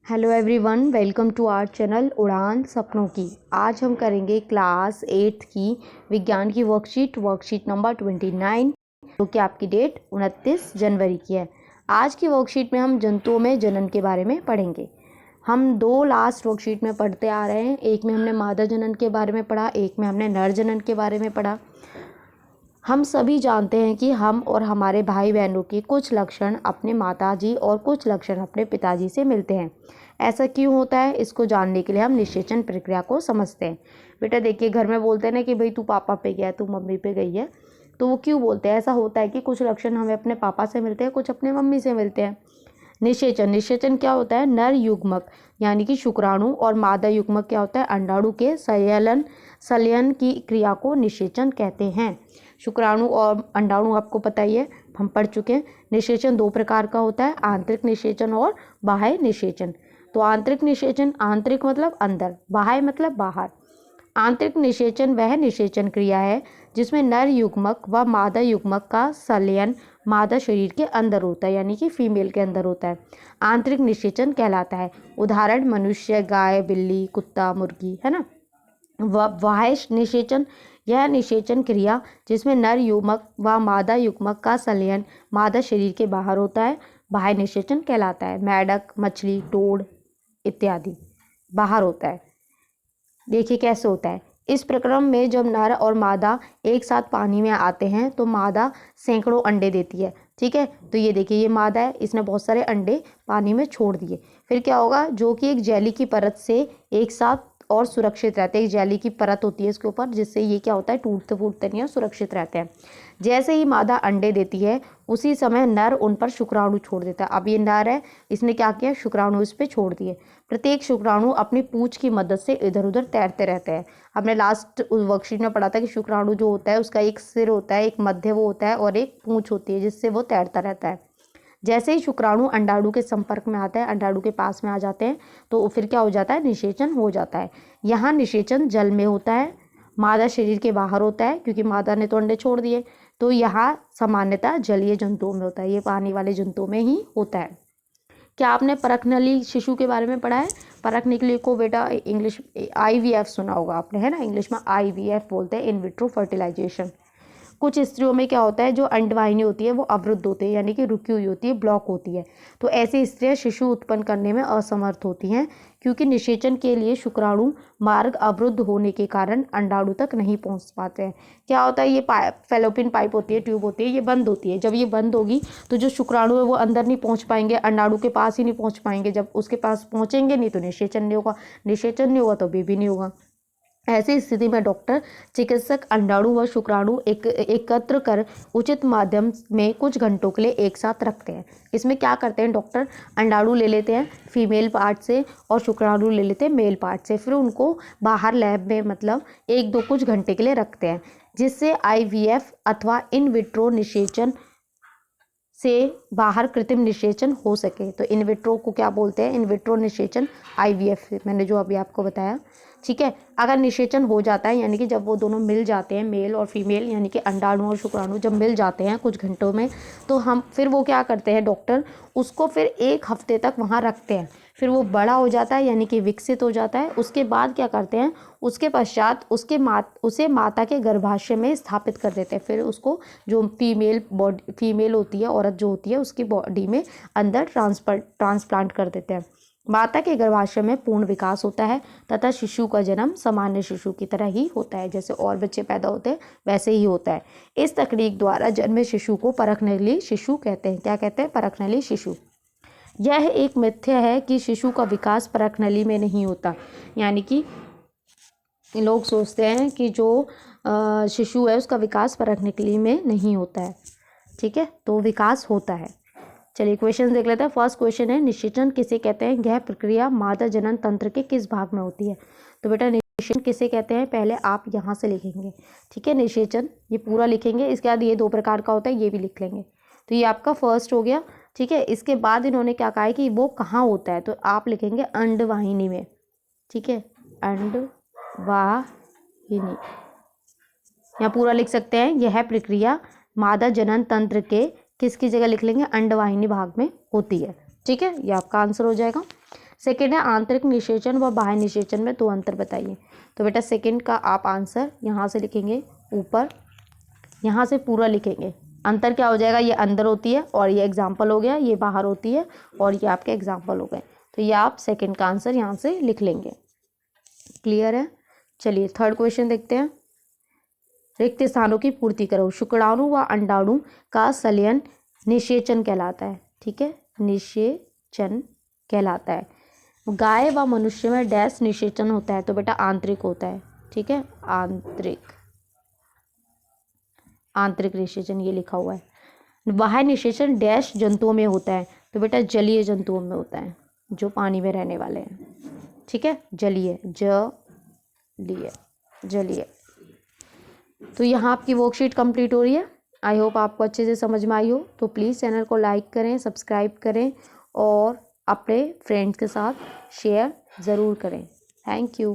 Hello everyone, welcome to our channel उड़ान सपनों की। आज हम करेंगे क्लास 8 की विज्ञान की वर्कशीट नंबर 29, जो कि आपकी डेट 29 जनवरी की है। आज की वर्कशीट में हम जंतुओं में जनन के बारे में पढ़ेंगे। हम दो लास्ट वर्कशीट में पढ़ते आ रहे हैं। एक में हमने मादा जनन के बारे में पढ़ा, एक में हमने नर जनन के बारे में पढ़ा। हम सभी जानते हैं कि हम और हमारे भाई बहनों के कुछ लक्षण अपने माताजी और कुछ लक्षण अपने पिताजी से मिलते हैं। ऐसा क्यों होता है, इसको जानने के लिए हम निषेचन प्रक्रिया को समझते हैं। बेटा देखिए, घर में बोलते हैं ना कि भाई तू पापा पे गया है, तू मम्मी पे गई है, तो वो क्यों बोलते हैं? ऐसा होता है कि कुछ लक्षण हमें अपने पापा से मिलते हैं, कुछ अपने मम्मी से मिलते हैं। निषेचन क्या होता है? नर युग्मक यानी कि शुक्राणु और मादा युग्मक क्या होता है? अंडाणु के संलयन की क्रिया को निषेचन कहते हैं। शुक्राणु और अंडाणु आपको पता ही है, हम पढ़ चुके हैं। निषेचन दो प्रकार का होता है, आंतरिक निषेचन और बाह्य निषेचन। तो आंतरिक निषेचन, आंतरिक मतलब अंदर, बाह्य मतलब बाहर। आंतरिक निषेचन वह निषेचन क्रिया है जिसमें नर युग्मक व मादा युग्मक का संलयन मादा शरीर के अंदर होता है, यानी कि फीमेल के अंदर होता है। आंतरिक निषेचन कहलाता है। उदाहरण मनुष्य, गाय, बिल्ली, कुत्ता, मुर्गी, है ना। बाह्य निषेचन, यह निषेचन क्रिया जिसमें नर युग्मक व मादा युग्मक का संलयन मादा शरीर के बाहर होता है, बाह्य निषेचन कहलाता है। मेंढक, मछली, टोड इत्यादि बाहर होता है। देखिए कैसे होता है। इस प्रक्रम में जब नर और मादा एक साथ पानी में आते हैं तो मादा सैकड़ों अंडे देती है। ठीक है, तो ये देखिए, ये मादा है, इसने बहुत सारे अंडे पानी में छोड़ दिए। फिर क्या होगा, जो कि एक जेली की परत से एक साथ और सुरक्षित रहते हैं। एक जेली की परत होती है इसके ऊपर, जिससे ये क्या होता है, टूटते फूटते नहीं और सुरक्षित रहते हैं। जैसे ही मादा अंडे देती है उसी समय नर उन पर शुक्राणु छोड़ देता है। अब ये नर है, इसने क्या किया, शुक्राणु इस पे छोड़ दिए। प्रत्येक शुक्राणु अपनी पूंछ की मदद से इधर उधर तैरते रहते हैं। हमने लास्ट वर्कशीट में पढ़ा था कि शुक्राणु जो होता है उसका एक सिर होता है, एक मध्य वो होता है और एक पूंछ होती है जिससे वो तैरता रहता है। जैसे ही शुक्राणु अंडाणु के संपर्क में आता है, अंडाणु के पास में आ जाते हैं, तो फिर क्या हो जाता है, निषेचन हो जाता है। यहाँ निषेचन जल में होता है, मादा शरीर के बाहर होता है, क्योंकि मादा ने तो अंडे छोड़ दिए। तो यहाँ सामान्यतः जलीय जंतुओं में होता है, ये पानी वाले जंतुओं में ही होता है। क्या आपने परखनली शिशु के बारे में पढ़ा है? परखनिकली को बेटा इंग्लिश IVF सुना होगा आपने, है ना। इंग्लिश में IVF बोलते हैं, इन विट्रो फर्टिलाइजेशन। कुछ स्त्रियों में क्या होता है, जो अंडवाहिनी होती है वो अवरुद्ध होती है, यानी कि रुकी हुई होती है, ब्लॉक होती है। तो ऐसी स्त्रियां शिशु उत्पन्न करने में असमर्थ होती हैं, क्योंकि निषेचन के लिए शुक्राणु मार्ग अवरुद्ध होने के कारण अंडाणु तक नहीं पहुंच पाते हैं। क्या होता है, ये फैलोपियन पाइप होती है, ट्यूब होती है, ये बंद होती है। जब ये बंद होगी तो जो शुक्राणु है वो अंदर नहीं पहुंच पाएंगे, अंडाणु के पास ही नहीं पहुंच पाएंगे। जब उसके पास पहुंचेंगे नहीं तो निषेचन नहीं होगा, निषेचन नहीं होगा तो बेबी नहीं होगा। ऐसी स्थिति में डॉक्टर चिकित्सक अंडाणु व शुक्राणु एकत्र कर उचित माध्यम में कुछ घंटों के लिए एक साथ रखते हैं। इसमें क्या करते हैं, डॉक्टर अंडाणु ले लेते हैं फीमेल पार्ट से और शुक्राणु ले लेते हैं मेल पार्ट से। फिर उनको बाहर लैब में मतलब कुछ घंटे के लिए रखते हैं, जिससे IVF अथवा इन विट्रो निषेचन से बाहर कृत्रिम निषेचन हो सके। तो इन विट्रो को क्या बोलते हैं, इन विट्रो निषेचन IVF, मैंने जो अभी आपको बताया। ठीक है, अगर निषेचन हो जाता है, यानी कि जब वो दोनों मिल जाते हैं, मेल और फीमेल यानी कि अंडाणु और शुक्राणु जब मिल जाते हैं कुछ घंटों में, तो हम फिर वो क्या करते हैं, डॉक्टर उसको फिर 1 हफ्ते तक वहाँ रखते हैं। फिर वो बड़ा हो जाता है, यानी कि विकसित हो जाता है। उसके बाद क्या करते हैं, उसके पश्चात उसे माता के गर्भाशय में स्थापित कर देते हैं। फिर उसको जो फीमेल होती है, औरत जो होती है, उसकी बॉडी में अंदर ट्रांसप्लांट कर देते हैं। माता के गर्भाशय में पूर्ण विकास होता है तथा शिशु का जन्म सामान्य शिशु की तरह ही होता है, जैसे और बच्चे पैदा होते हैं वैसे ही होता है। इस तकनीक द्वारा जन्मे शिशु को परखनली शिशु कहते हैं। क्या कहते हैं? परखनली शिशु। यह एक मिथ्या है कि शिशु का विकास परखनली में नहीं होता, यानी कि लोग सोचते हैं कि जो शिशु है उसका विकास परखनली में नहीं होता है। ठीक है, तो विकास होता है। चलिए क्वेश्चन देख लेते हैं। फर्स्ट क्वेश्चन है, निषेचन किसे कहते हैं? यह प्रक्रिया मादा जनन तंत्र के किस भाग में होती है? तो बेटा निषेचन किसे कहते हैं, पहले आप यहाँ से लिखेंगे। ठीक है, निषेचन ये पूरा लिखेंगे, इसके बाद ये 2 प्रकार का होता है, ये भी लिख लेंगे। तो ये आपका फर्स्ट हो गया। ठीक है, इसके बाद इन्होंने क्या कहा है कि वो कहाँ होता है, तो आप लिखेंगे अंडवाहिनी में। ठीक है, अंडवाहिनी, यहाँ पूरा लिख सकते हैं। यह प्रक्रिया मादा जनन तंत्र के किसकी जगह लिख लेंगे, अंडवाहिनी भाग में होती है। ठीक है, ये आपका आंसर हो जाएगा। सेकेंड है आंतरिक निषेचन व बाह्य निषेचन में 2 अंतर बताइए। तो बेटा सेकेंड का आप आंसर यहाँ से लिखेंगे ऊपर, यहाँ से पूरा लिखेंगे। अंतर क्या हो जाएगा, ये अंदर होती है और ये एग्जाम्पल हो गया, ये बाहर होती है और ये आपके एग्जाम्पल हो गए। तो ये आप सेकेंड का आंसर यहाँ से लिख लेंगे। क्लियर है। चलिए थर्ड क्वेश्चन देखते हैं। रिक्त स्थानों की पूर्ति करो। शुक्राणु व अंडाणु का संलयन निषेचन कहलाता है। ठीक है, निषेचन कहलाता है। गाय व मनुष्य में डैश निषेचन होता है। तो बेटा आंतरिक होता है। ठीक है, आंतरिक निषेचन ये लिखा हुआ है। बाह्य निषेचन डैश जंतुओं में होता है। तो बेटा जलीय जंतुओं में होता है, जो पानी में रहने वाले हैं। ठीक है, जलीय, जलीय। तो यहाँ आपकी वर्कशीट कंप्लीट हो रही है। आई होप आपको अच्छे से समझ में आई हो। तो प्लीज़ चैनल को लाइक करें, सब्सक्राइब करें और अपने फ्रेंड्स के साथ शेयर ज़रूर करें। Thank you.